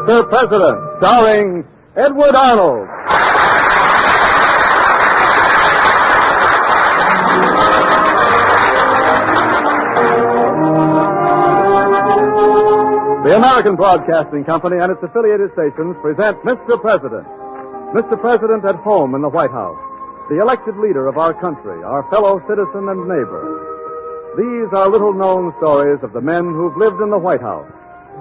Mr. President, starring Edward Arnold. The American Broadcasting Company and its affiliated stations present Mr. President. Mr. President at home in the White House, the elected leader of our country, our fellow citizen and neighbor. These are little-known stories of the men who've lived in the White House.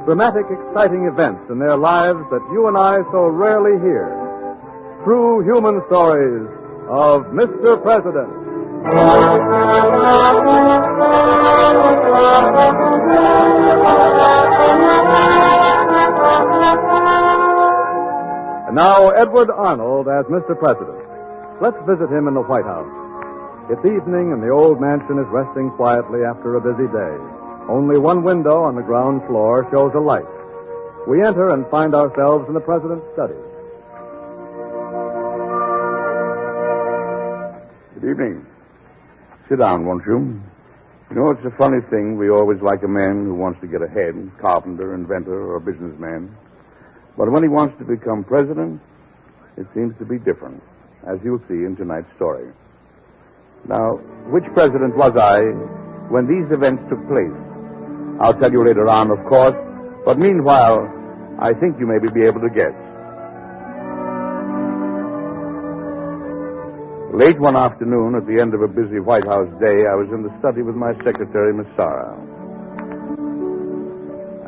Dramatic, exciting events in their lives that you and I so rarely hear. True human stories of Mr. President. And now, Edward Arnold as Mr. President. Let's visit him in the White House. It's evening, and the old mansion is resting quietly after a busy day. Only one window on the ground floor shows a light. We enter and find ourselves in the President's study. Good evening. Sit down, won't you? You know, it's a funny thing. We always like a man who wants to get ahead, carpenter, inventor, or businessman. But when he wants to become president, it seems to be different, as you'll see in tonight's story. Now, which president was I when these events took place? I'll tell you later on, of course, but meanwhile, I think you may be able to guess. Late one afternoon, at the end of a busy White House day, I was in the study with my secretary, Miss Sarah.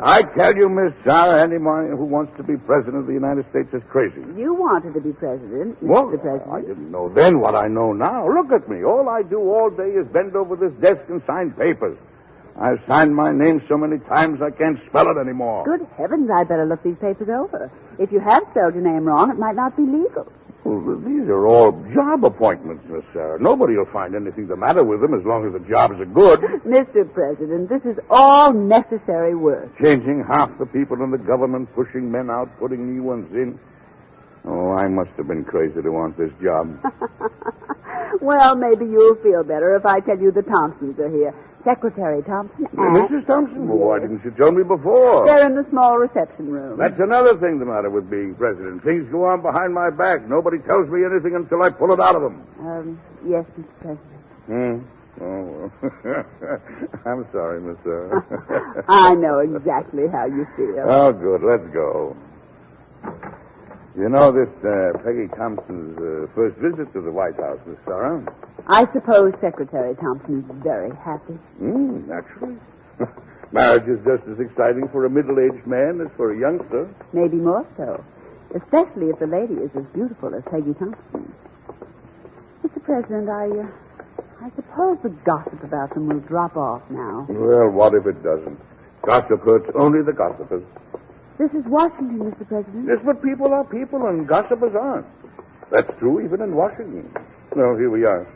I tell you, Miss Sarah, anyone who wants to be president of the United States is crazy. You wanted to be president, Well, Mr. President. I didn't know then what I know now. Look at me. All I do all day is bend over this desk and sign papers. I've signed my name so many times I can't spell it anymore. Good heavens, I'd better look these papers over. If you have spelled your name wrong, it might not be legal. Well, these are all job appointments, Miss Sarah. Nobody will find anything the matter with them as long as the jobs are good. Mr. President, this is all necessary work. Changing half the people in the government, pushing men out, putting new ones in. Oh, I must have been crazy to want this job. Well, maybe you'll feel better if I tell you the Thompsons are here. Secretary Thompson and... Mrs. Thompson? Well, why didn't you tell me before? They're in the small reception room. That's another thing the matter with being president. Things go on behind my back. Nobody tells me anything until I pull it out of them. Yes, Mr. President. Oh, well. I'm sorry, Miss Sarah. I know exactly how you feel. Oh, good. Let's go. You know, this Peggy Thompson's first visit to the White House, Miss Sarah? I suppose Secretary Thompson's very happy. Naturally. Marriage is just as exciting for a middle-aged man as for a youngster. Maybe more so. Especially if the lady is as beautiful as Peggy Thompson. Mr. President, I suppose the gossip about them will drop off now. Well, what if it doesn't? Gossip hurts only the gossipers. This is Washington, Mr. President. Yes, but people are people and gossipers aren't. That's true even in Washington. No, here we are.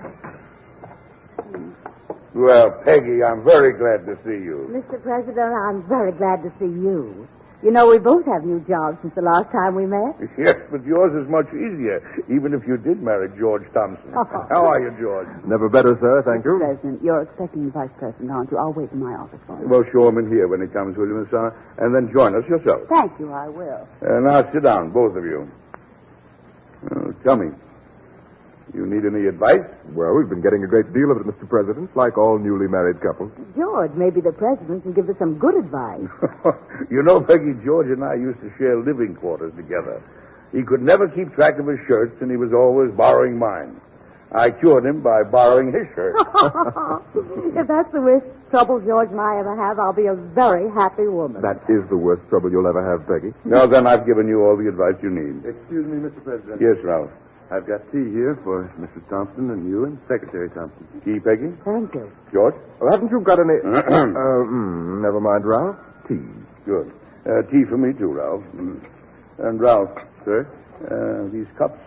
Well, Peggy, I'm very glad to see you. Mr. President, I'm very glad to see you. You know, we both have new jobs since the last time we met. Yes, but yours is much easier, even if you did marry George Thompson. How are you, George? Never better, sir. Thank you. Mr. President, you're expecting the Vice President, aren't you? I'll wait in my office for you. Well, show him in here when he comes, will you, Miss Sarah? And then join us yourself. Thank you, I will. Now, sit down, both of you. Tell me, you need any advice? Well, we've been getting a great deal of it, Mr. President, like all newly married couples. George, maybe the President can give us some good advice. You know, Peggy, George and I used to share living quarters together. He could never keep track of his shirts, and he was always borrowing mine. I cured him by borrowing his shirt. If that's the worst trouble George and I ever have, I'll be a very happy woman. That is the worst trouble you'll ever have, Peggy. Now, then, I've given you all the advice you need. Excuse me, Mr. President. Yes, Ralph. I've got tea here for Mrs. Thompson and you and Secretary Thompson. Tea, Peggy? Thank you. George? Well, haven't you got any... never mind, Ralph. Tea. Good. Tea for me, too, Ralph. And, Ralph. Sir? These cups.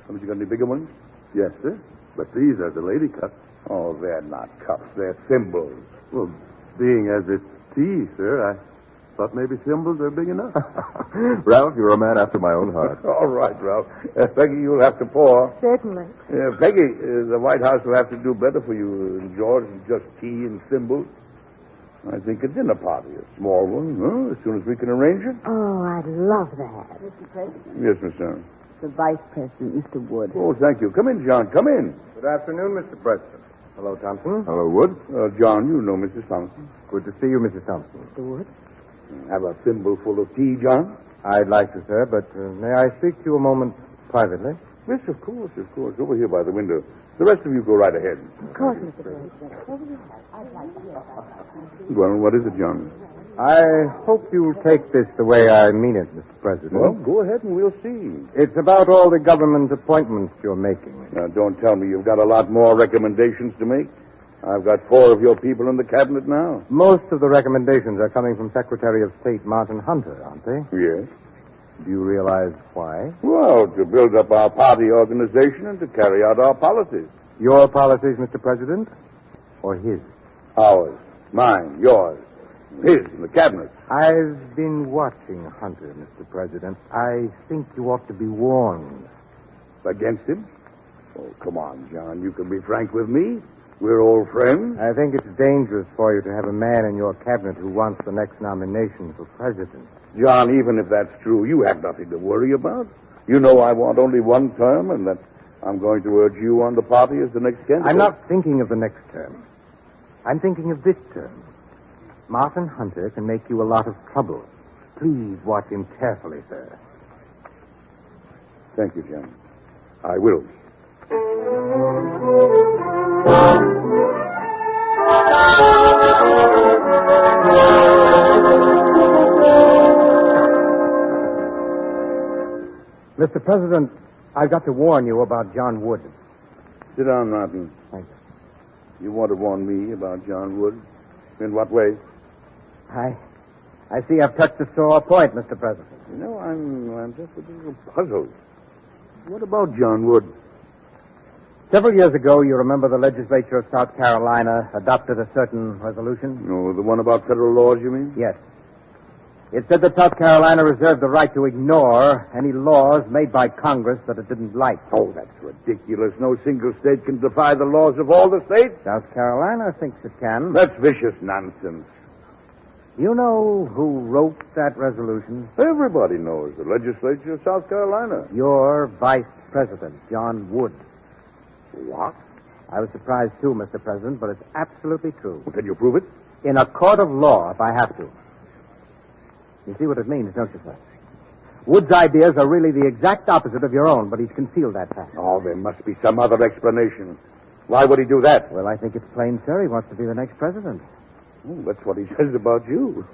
Haven't you got any bigger ones? Yes, sir. But these are the lady cups. Oh, they're not cups. They're thimbles. Well, being as it's tea, sir, I thought maybe thimbles are big enough. Ralph, you're a man after my own heart. All right, Ralph. Peggy, you'll have to pour. Certainly. Peggy, the White House will have to do better for you, George, than just tea and thimbles. I think a dinner party, a small one, huh? As soon as we can arrange it. Oh, I'd love that. Mr. President. Yes, Miss Sarah. The Vice President, Mr. Wood. Oh, thank you. Come in, John. Come in. Good afternoon, Mr. President. Hello, Thompson. Hello, Wood. John, you know Mrs. Thompson. Good to see you, Mrs. Thompson. Mr. Wood. Have a thimbleful of tea, John? I'd like to, sir, but may I speak to you a moment privately? Yes, of course, of course. Over here by the window. The rest of you go right ahead. Of course, Mr. President. Well, what is it, John? I hope you'll take this the way I mean it, Mr. President. Well, go ahead and we'll see. It's about all the government appointments you're making. Now, don't tell me you've got a lot more recommendations to make. I've got 4 of your people in the cabinet now. Most of the recommendations are coming from Secretary of State Martin Hunter, aren't they? Yes. Do you realize why? Well, to build up our party organization and to carry out our policies. Your policies, Mr. President, or his? Ours. Mine. Yours. His in the cabinet. I've been watching Hunter, Mr. President. I think you ought to be warned. Against him? Oh, come on, John. You can be frank with me. We're old friends. I think it's dangerous for you to have a man in your cabinet who wants the next nomination for president. John, even if that's true, you have nothing to worry about. You know I want only one term and that I'm going to urge you on the party as the next candidate. I'm not thinking of the next term. I'm thinking of this term. Martin Hunter can make you a lot of trouble. Please watch him carefully, sir. Thank you, John. I will. Mr. President, I've got to warn you about John Wood. Sit down, Martin. Thank You want to warn me about John Wood? In what way? you. I see I've touched a sore point, Mr. President. You know, I'm just a little puzzled. What about John Wood? Several years ago, you remember the legislature of South Carolina adopted a certain resolution? No, the one about federal laws, you mean? Yes. It said that South Carolina reserved the right to ignore any laws made by Congress that it didn't like. Oh, that's ridiculous. No single state can defy the laws of all the states. South Carolina thinks it can. That's vicious nonsense. You know who wrote that resolution? Everybody knows the legislature of South Carolina. Your vice president, John Wood. What? I was surprised too, Mr. President, but it's absolutely true. Well, can you prove it? In a court of law, if I have to. You see what it means, don't you, sir? Wood's ideas are really the exact opposite of your own, but he's concealed that fact. Oh, there must be some other explanation. Why would he do that? Well, I think it's plain, sir. He wants to be the next president. Oh, that's what he says about you.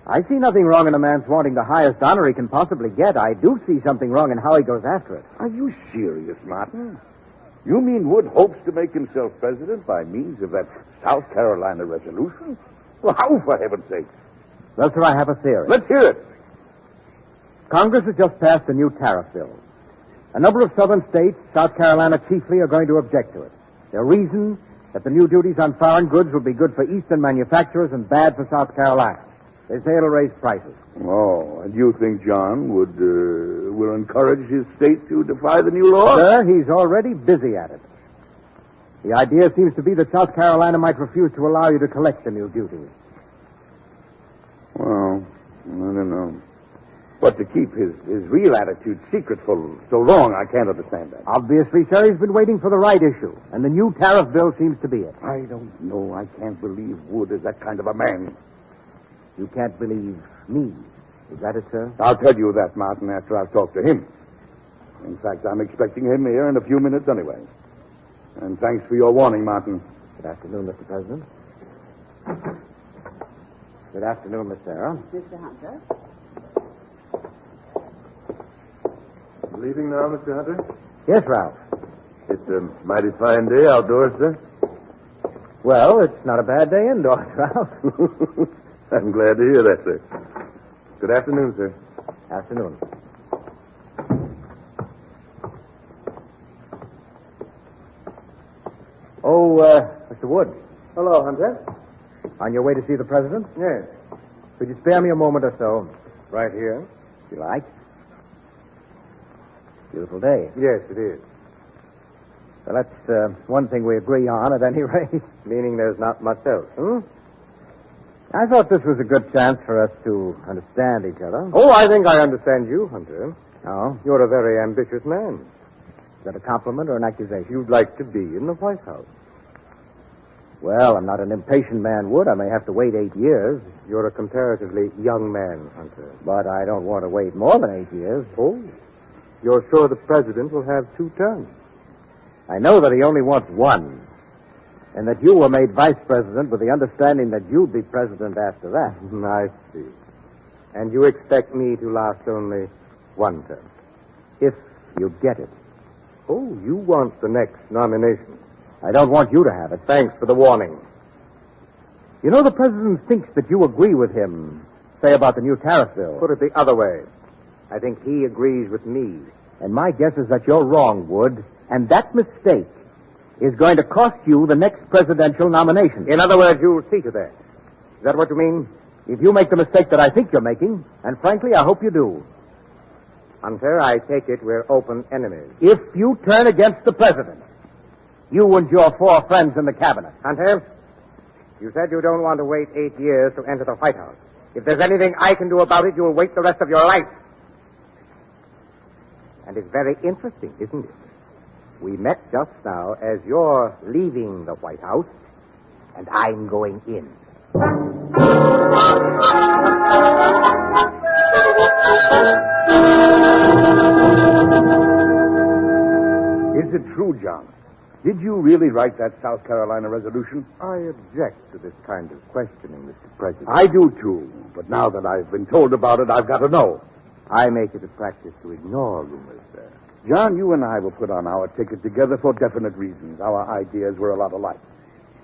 I see nothing wrong in a man's wanting the highest honor he can possibly get. I do see something wrong in how he goes after it. Are you serious, Martin? You mean Wood hopes to make himself president by means of that South Carolina resolution? Well, how, for heaven's sake? Well, sir, I have a theory. Let's hear it. Congress has just passed a new tariff bill. A number of southern states, South Carolina chiefly, are going to object to it. Their reason, that the new duties on foreign goods will be good for eastern manufacturers and bad for South Carolina. They say it'll raise prices. Oh, and you think John will encourage his state to defy the new law? Sir, he's already busy at it. The idea seems to be that South Carolina might refuse to allow you to collect the new duties. Well, I don't know. But to keep his real attitude secret for so long, I can't understand that. Obviously, sir, he's been waiting for the right issue, and the new tariff bill seems to be it. I don't know. I can't believe Wood is that kind of a man. You can't believe me. Is that it, sir? I'll tell you that, Martin, after I've talked to him. In fact, I'm expecting him here in a few minutes anyway. And thanks for your warning, Martin. Good afternoon, Mr. President. Good afternoon, Miss Sarah. Mr. Hunter. Leaving now, Mr. Hunter? Yes, Ralph. It's a mighty fine day outdoors, sir. Well, it's not a bad day indoors, Ralph. I'm glad to hear that, sir. Good afternoon, sir. Afternoon. Oh, Mr. Wood. Hello, Hunter. On your way to see the president? Yes. Could you spare me a moment or so? Right here? If you like. Beautiful day. Yes, it is. Well, that's one thing we agree on, at any rate. Meaning there's not much else, hmm? I thought this was a good chance for us to understand each other. Oh, I think I understand you, Hunter. Oh? You're a very ambitious man. Is that a compliment or an accusation? You'd like to be in the White House. Well, I'm not an impatient man, Wood. I may have to wait 8 years. You're a comparatively young man, Hunter. But I don't want to wait more than 8 years. Oh? You're sure the president will have 2 terms? I know that he only wants one. And that you were made vice president with the understanding that you'd be president after that. I see. And you expect me to last only 1 term? If you get it. Oh, you want the next nomination. I don't want you to have it. Thanks for the warning. You know, the president thinks that you agree with him, say, about the new tariff bill. Put it the other way. I think he agrees with me. And my guess is that you're wrong, Wood. And that mistake is going to cost you the next presidential nomination. In other words, you'll see to that. Is that what you mean? If you make the mistake that I think you're making, and frankly, I hope you do. Hunter, I take it we're open enemies. If you turn against the president, you and your 4 friends in the cabinet. Hunter, you said you don't want to wait 8 years to enter the White House. If there's anything I can do about it, you'll wait the rest of your life. And it's very interesting, isn't it? We met just now as you're leaving the White House, and I'm going in. Is it true, John? Did you really write that South Carolina resolution? I object to this kind of questioning, Mr. President. I do, too. But now that I've been told about it, I've got to know. I make it a practice to ignore rumors, sir. John, you and I were put on our ticket together for definite reasons. Our ideas were a lot alike.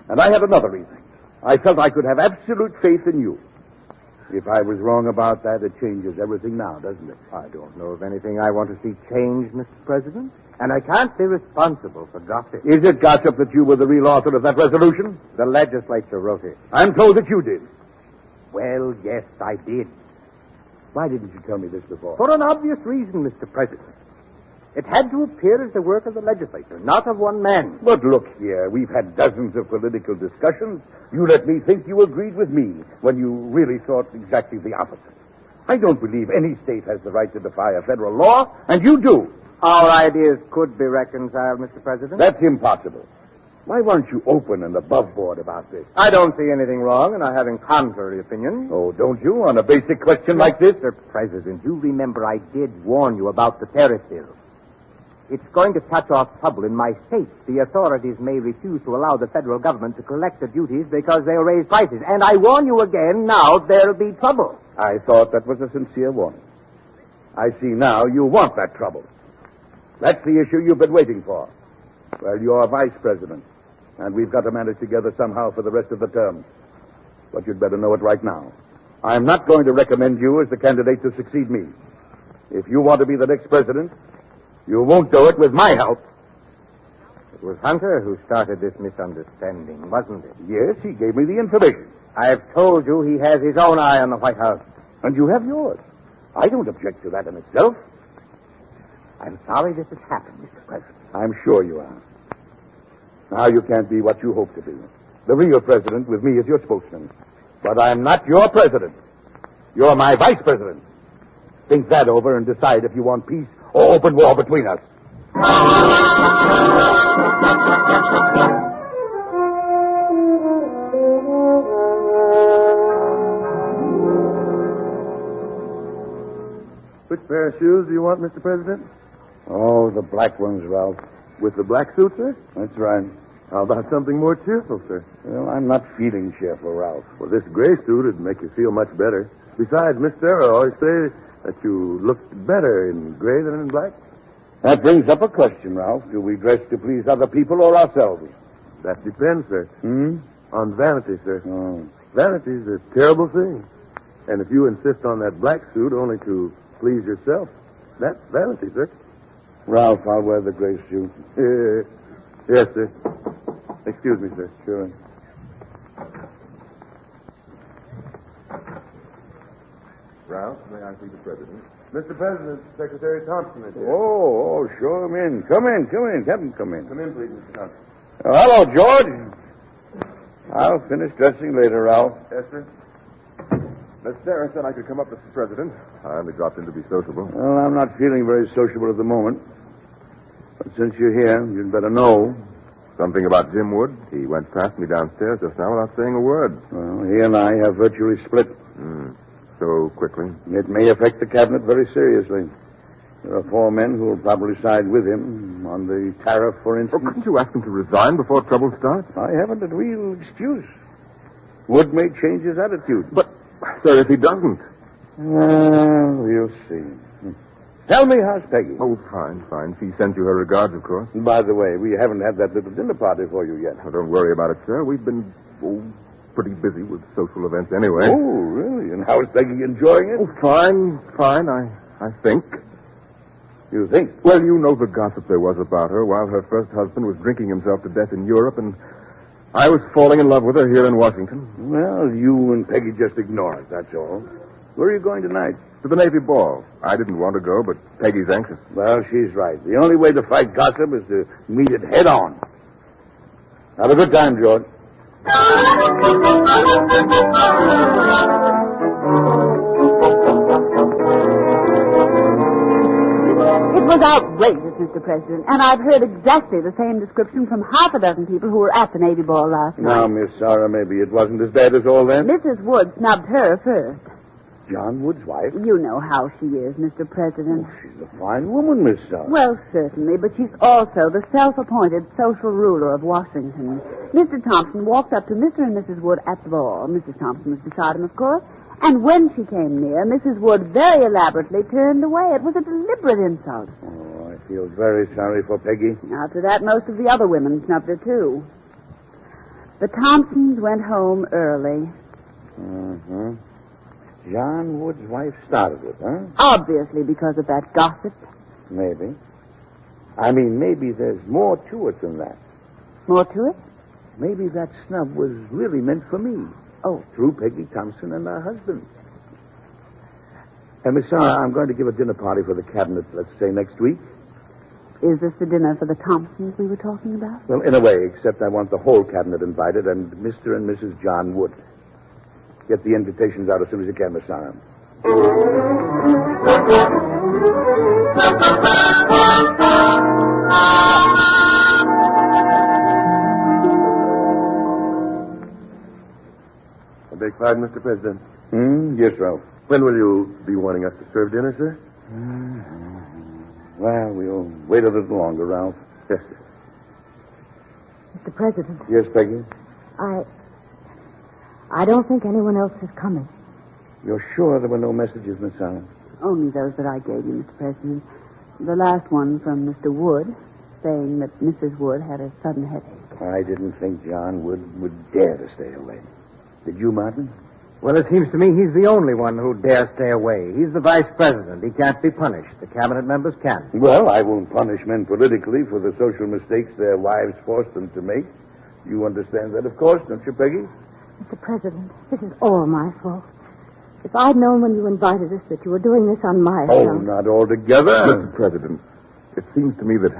And I had another reason. I felt I could have absolute faith in you. If I was wrong about that, it changes everything now, doesn't it? I don't know of anything I want to see changed, Mr. President. And I can't be responsible for gossip. Is it gossip that you were the real author of that resolution? The legislature wrote it. I'm told that you did. Well, yes, I did. Why didn't you tell me this before? For an obvious reason, Mr. President. It had to appear as the work of the legislature, not of one man. But look here, we've had dozens of political discussions. You let me think you agreed with me when you really thought exactly the opposite. I don't believe any state has the right to defy a federal law, and you do. Our ideas could be reconciled, Mr. President. That's impossible. Why weren't you open and above board about this? I don't see anything wrong in our having contrary opinions. Oh, don't you, on a basic question like this? Mr. President, you remember I did warn you about the tariff bill. It's going to touch off trouble in my state. The authorities may refuse to allow the federal government to collect the duties because they'll raise prices. And I warn you again, now there'll be trouble. I thought that was a sincere warning. I see now you want that trouble. That's the issue you've been waiting for. Well, you're vice president, and we've got to manage together somehow for the rest of the term. But you'd better know it right now. I'm not going to recommend you as the candidate to succeed me. If you want to be the next president, you won't do it with my help. It was Hunter who started this misunderstanding, wasn't it? Yes, he gave me the information. I've told you he has his own eye on the White House. And you have yours. I don't object to that in itself. I'm sorry this has happened, Mr. President. I'm sure you are. Now you can't be what you hope to be. The real president with me is your spokesman. But I'm not your president. You're my vice president. Think that over and decide if you want peace or open war between us. Which pair of shoes do you want, Mr. President? Oh, the black ones, Ralph. With the black suit, sir? That's right. How about something more cheerful, sir? Well, I'm not feeling cheerful, Ralph. Well, this gray suit would make you feel much better. Besides, Miss Sarah always say that you looked better in gray than in black. That brings up a question, Ralph. Do we dress to please other people or ourselves? That depends, sir. On vanity, sir. Oh. Vanity's a terrible thing. And if you insist on that black suit only to please yourself, that's vanity, sir. Ralph, I'll wear the gray suit. Yes, sir. Excuse me, sir. Sure. Ralph, may I see the president? Mr. President, Secretary Thompson is here. Oh, show him in. Come in. Have him come in. Come in, please, Mr. Thompson. Oh, hello, George. I'll finish dressing later, Ralph. Yes, sir. Miss Sarah said I could come up, Mr. President. I only dropped in to be sociable. Well, I'm not feeling very sociable at the moment. But since you're here, you'd better know. Something about Jim Wood. He went past me downstairs just now without saying a word. Well, he and I have virtually split. So quickly. It may affect the cabinet very seriously. There are 4 men who will probably side with him on the tariff, for instance. Oh, couldn't you ask him to resign before trouble starts? I haven't a real excuse. Wood may change his attitude. But, sir, if he doesn't. We'll see. Tell me, how's Peggy? Oh, fine. She sent you her regards, of course. By the way, we haven't had that little dinner party for you yet. Oh, don't worry about it, sir. We've been pretty busy with social events anyway. Oh, really? And how's Peggy enjoying it? Oh, fine, I think. You think? Well, you know the gossip there was about her while her first husband was drinking himself to death in Europe, and I was falling in love with her here in Washington. Well, you and Peggy just ignore it, that's all. Where are you going tonight? To the Navy ball. I didn't want to go, but Peggy's anxious. Well, she's right. The only way to fight gossip is to meet it head on. Have a good time, George. It was outrageous, Mr. President, and I've heard exactly the same description from half a dozen people who were at the Navy ball last night. Now, Miss Sarah, maybe it wasn't as bad as all that. Mrs. Wood snubbed her first. John Wood's wife? You know how she is, Mr. President. Oh, she's a fine woman, Miss Sarah. Well, certainly, but she's also the self-appointed social ruler of Washington. Mr. Thompson walked up to Mr. and Mrs. Wood at the ball. Mrs. Thompson was beside him, of course. And when she came near, Mrs. Wood very elaborately turned away. It was a deliberate insult. Oh, I feel very sorry for Peggy. After that, most of the other women snubbed her, too. The Thompsons went home early. Mm-hmm. John Wood's wife started it, huh? Obviously because of that gossip. Maybe. I mean, maybe there's more to it than that. More to it? Maybe that snub was really meant for me. Oh. Through Peggy Thompson and her husband. And, Miss Sarah, I'm going to give a dinner party for the cabinet, let's say, next week. Is this the dinner for the Thompsons we were talking about? Well, in a way, except I want the whole cabinet invited and Mr. and Mrs. John Wood. Get the invitations out as soon as you can, Miss Sarah. I beg pardon, Mr. President. Yes, Ralph. When will you be wanting us to serve dinner, sir? Well, we'll wait a little longer, Ralph. Yes, sir. Mr. President, Yes, Peggy? I don't think anyone else is coming. You're sure there were no messages, Miss Sarah? Only those that I gave you, Mr. President. The last one from Mr. Wood, saying that Mrs. Wood had a sudden headache. I didn't think John would dare to stay away. Did you, Martin? Well, it seems to me he's the only one who dares stay away. He's the vice president. He can't be punished. The cabinet members can. Well, I won't punish men politically for the social mistakes their wives forced them to make. You understand that, of course, don't you, Peggy? Mr. President, this is all my fault. If I'd known when you invited us that you were doing this on my Oh, account... not altogether. Mr. President, it seems to me that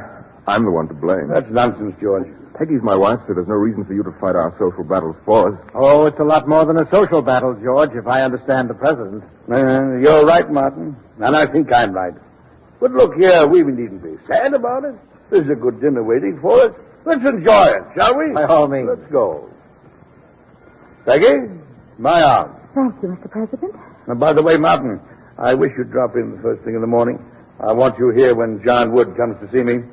I'm the one to blame. That's nonsense, George. Peggy's my wife, so there's no reason for you to fight our social battles for us. Oh, it's a lot more than a social battle, George, if I understand the president. You're right, Martin. And I think I'm right. But look here, we needn't be sad about it. There's a good dinner waiting for us. Let's enjoy it, shall we? By all means. Let's go. Peggy, my arm. Thank you, Mr. President. And by the way, Martin, I wish you'd drop in the first thing in the morning. I want you here when John Wood comes to see me.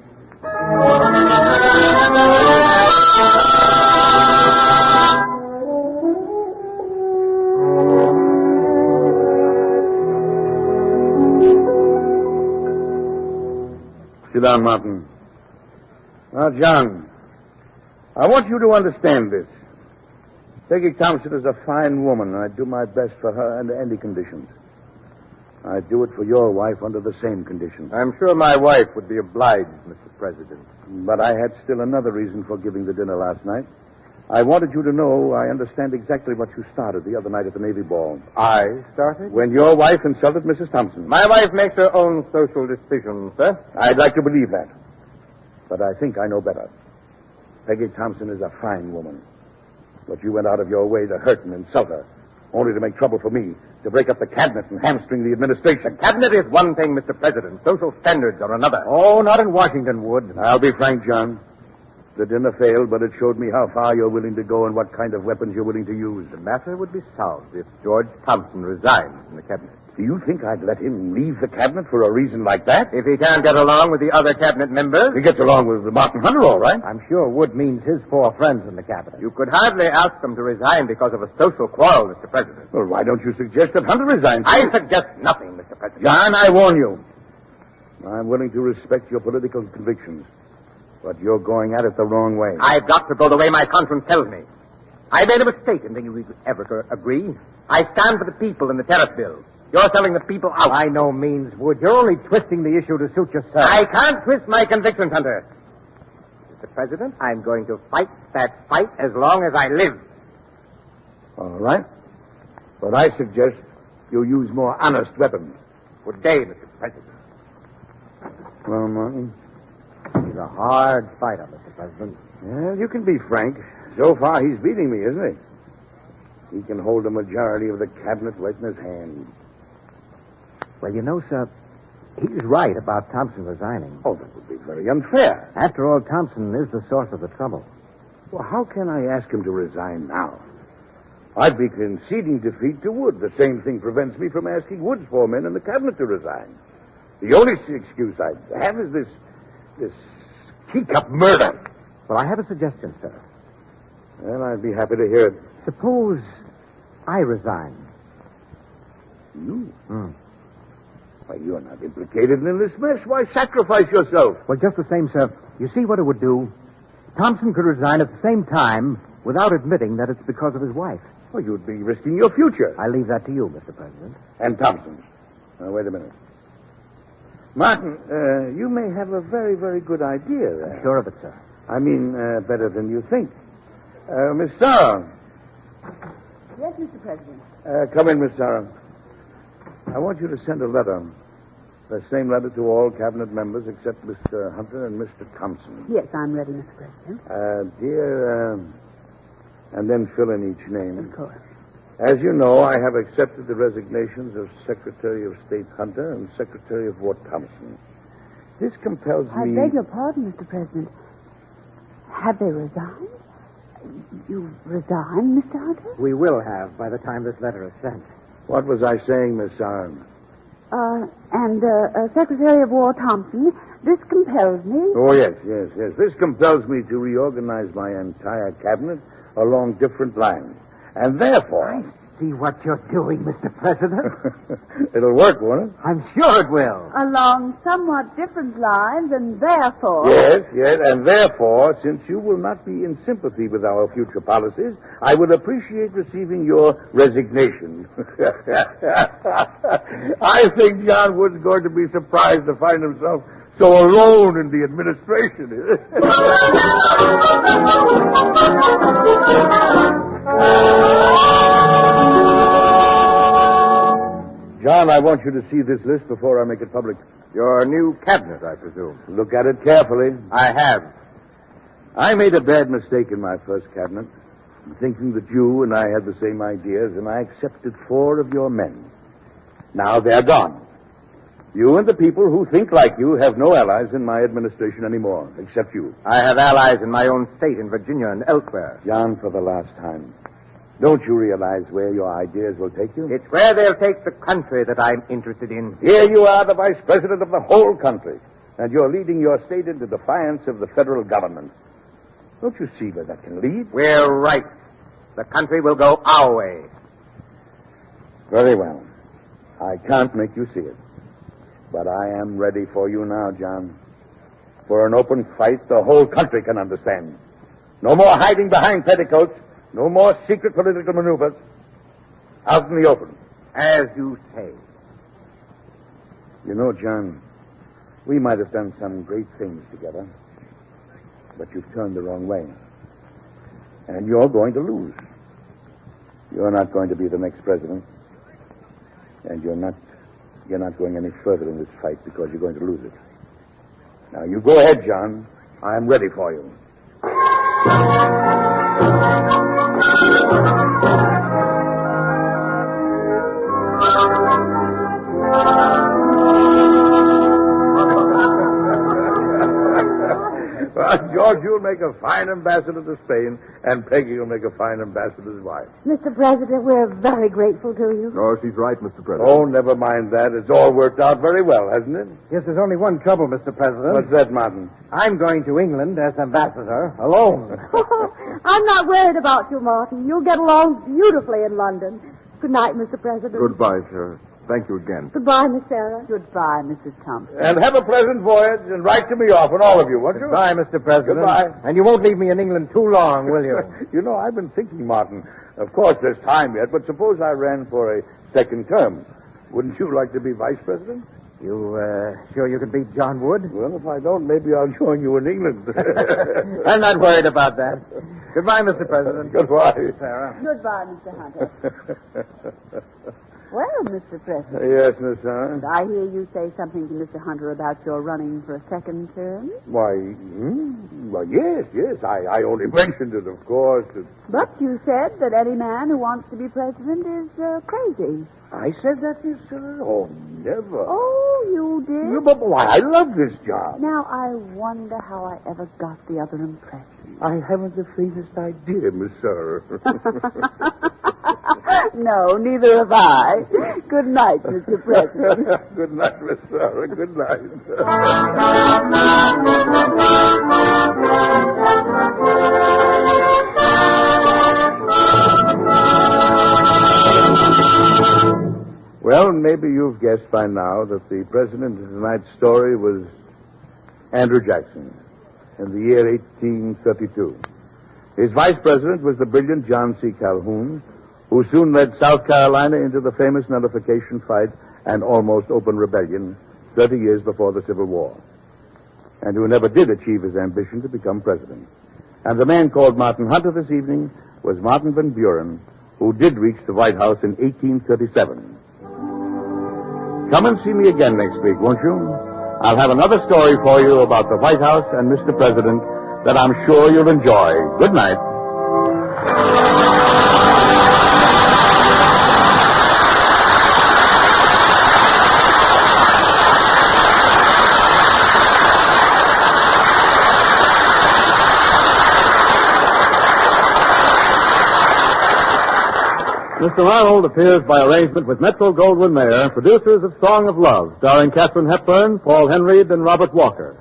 Sit down, Martin. Now, John, I want you to understand this. Peggy Thompson is a fine woman, and I do my best for her under any conditions. I do it for your wife under the same conditions. I'm sure my wife would be obliged, Mr. President. But I had still another reason for giving the dinner last night. I wanted you to know I understand exactly what you started the other night at the Navy ball. I started? When your wife insulted Mrs. Thompson. My wife makes her own social decisions, sir. I'd like to believe that. But I think I know better. Peggy Thompson is a fine woman. But you went out of your way to hurt and insult her. only to make trouble for me, to break up the cabinet and hamstring the administration. Cabinet is one thing, Mr. President. Social standards are another. Oh, not in Washington, Wood. I'll be frank, John. The dinner failed, but it showed me how far you're willing to go and what kind of weapons you're willing to use. The matter would be solved if George Thompson resigned from the cabinet. Do you think I'd let him leave the cabinet for a reason like that? If he can't get along with the other cabinet members... He gets along with Martin Hunter, all right. I'm sure Wood means his 4 friends in the cabinet. You could hardly ask them to resign because of a social quarrel, Mr. President. Well, why don't you suggest that Hunter resign? I suggest nothing, Mr. President. John, I warn you. I'm willing to respect your political convictions, but you're going at it the wrong way. I've got to go the way my conscience tells me. I made a mistake in thinking we could ever agree. I stand for the people in the tariff bill. You're selling the people out. By no means, Wood. You're only twisting the issue to suit yourself. I can't twist my convictions, Hunter. Mr. President, I'm going to fight that fight as long as I live. All right. But I suggest you use more honest weapons. Good day, Mr. President. Well, Martin? He's a hard fighter, Mr. President. Yeah, you can be frank. So far, he's beating me, isn't he? He can hold a majority of the cabinet right in his hand. Well, you know, sir, he's right about Thompson resigning. Oh, that would be very unfair. After all, Thompson is the source of the trouble. Well, how can I ask him to resign now? I'd be conceding defeat to Wood. The same thing prevents me from asking Wood's 4 men in the cabinet to resign. The only excuse I have is this teacup murder. Well, I have a suggestion, sir. Well, I'd be happy to hear it. Suppose I resign. You? Why, you're not implicated in this mess. Why sacrifice yourself? Well, just the same, sir. You see what it would do? Thompson could resign at the same time without admitting that it's because of his wife. Well, you'd be risking your future. I leave that to you, Mr. President. And Thompson's. Now, wait a minute. Martin, you may have a very, very good idea there. I'm sure of it, sir. I mean, better than you think. Miss Sarah. Yes, Mr. President. Come in, Miss Sarah. I want you to send a letter. The same letter to all cabinet members except Mr. Hunter and Mr. Thompson. Yes, I'm ready, Mr. President. Dear, and then fill in each name. Of course. As you know, I have accepted the resignations of Secretary of State Hunter and Secretary of War Thompson. This compels I me... beg your pardon, Mr. President. Have they resigned? You resigned, Mr. Hunter? We will have by the time this letter is sent. What was I saying, Miss Sarn? Secretary of War Thompson, this compels me. Oh, yes. This compels me to reorganize my entire cabinet along different lines. And therefore... I see what you're doing, Mr. President. It'll work, won't it? I'm sure it will. Along somewhat different lines, and therefore... Yes, and therefore, since you will not be in sympathy with our future policies, I would appreciate receiving your resignation. I think John Wood's going to be surprised to find himself so alone in the administration. John, I want you to see this list before I make it public. Your new cabinet, I presume. Look at it carefully. I have. I made a bad mistake in my first cabinet, thinking that you and I had the same ideas, and I accepted 4 of your men. Now they're gone. You and the people who think like you have no allies in my administration anymore, except you. I have allies in my own state, in Virginia and elsewhere. John, for the last time, don't you realize where your ideas will take you? It's where they'll take the country that I'm interested in. Here you are, the vice president of the whole country, and you're leading your state into defiance of the federal government. Don't you see where that can lead? We're right. The country will go our way. Very well. I can't make you see it. But I am ready for you now, John. For an open fight the whole country can understand. No more hiding behind petticoats. No more secret political maneuvers. Out in the open. As you say. You know, John, we might have done some great things together. But you've turned the wrong way. And you're going to lose. You're not going to be the next president. And you're not going any further in this fight because you're going to lose it. Now, you go ahead, John. I'm ready for you. George, you'll make a fine ambassador to Spain, and Peggy will make a fine ambassador's wife. Mr. President, we're very grateful to you. Oh, she's right, Mr. President. Oh, never mind that. It's all worked out very well, hasn't it? Yes, there's only one trouble, Mr. President. What's that, Martin? I'm going to England as ambassador, alone. I'm not worried about you, Martin. You'll get along beautifully in London. Good night, Mr. President. Goodbye, sir. Thank you again. Goodbye, Miss Sarah. Goodbye, Mrs. Thompson. And have a pleasant voyage, and write to me often, all of you, won't you? Goodbye, Mr. President. Goodbye. And you won't leave me in England too long, will you? You know, I've been thinking, Martin. Of course, there's time yet, but suppose I ran for a second term. Wouldn't you like to be vice president? You, sure you can beat John Wood? Well, if I don't, maybe I'll join you in England. I'm not worried about that. Goodbye, Mr. President. Goodbye. Sarah. Goodbye, Mr. Hunter. Well, Mr. President. Yes, Miss Sarah? I hear you say something to Mr. Hunter about your running for a second term. Why, well, yes. I only mentioned it, of course. But you said that any man who wants to be president is crazy. I said that, Miss Sarah? Oh, never. Oh, you did? Yeah, but why, I love this job. Now, I wonder how I ever got the other impression. I haven't the faintest idea, Miss Sarah. No, neither have I. Good night, Mr. President. Good night, Miss Sarah. Good night. Well, maybe you've guessed by now that the president of tonight's story was Andrew Jackson in the year 1832. His vice president was the brilliant John C. Calhoun, who soon led South Carolina into the famous nullification fight and almost open rebellion 30 years before the Civil War, and who never did achieve his ambition to become president. And the man called Martin Hunter this evening was Martin Van Buren, who did reach the White House in 1837. Come and see me again next week, won't you? I'll have another story for you about the White House and Mr. President that I'm sure you'll enjoy. Good night. Mr. Arnold appears by arrangement with Metro-Goldwyn-Mayer, producers of Song of Love, starring Katharine Hepburn, Paul Henreid, and Robert Walker.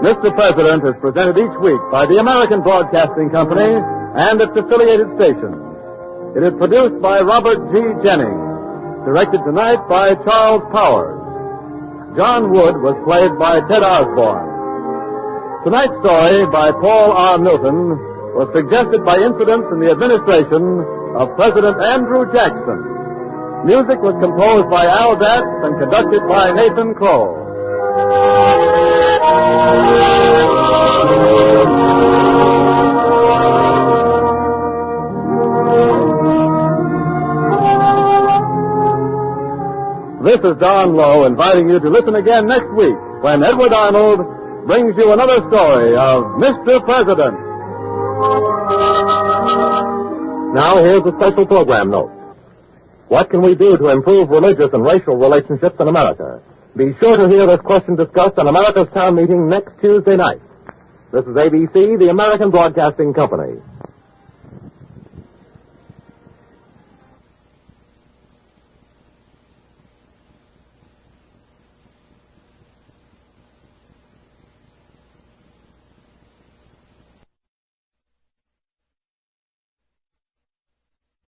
Mr. President is presented each week by the American Broadcasting Company and its affiliated stations. It is produced by Robert G. Jennings. Directed tonight by Charles Powers. John Wood was played by Ted Osborne. Tonight's story by Paul R. Milton was suggested by incidents in the administration of President Andrew Jackson. Music was composed by Al Datz and conducted by Nathan Kroll. This is Don Lowe inviting you to listen again next week when Edward Arnold brings you another story of Mr. President. Now here's a special program note. What can we do to improve religious and racial relationships in America? Be sure to hear this question discussed on America's Town Meeting next Tuesday night. This is ABC, the American Broadcasting Company.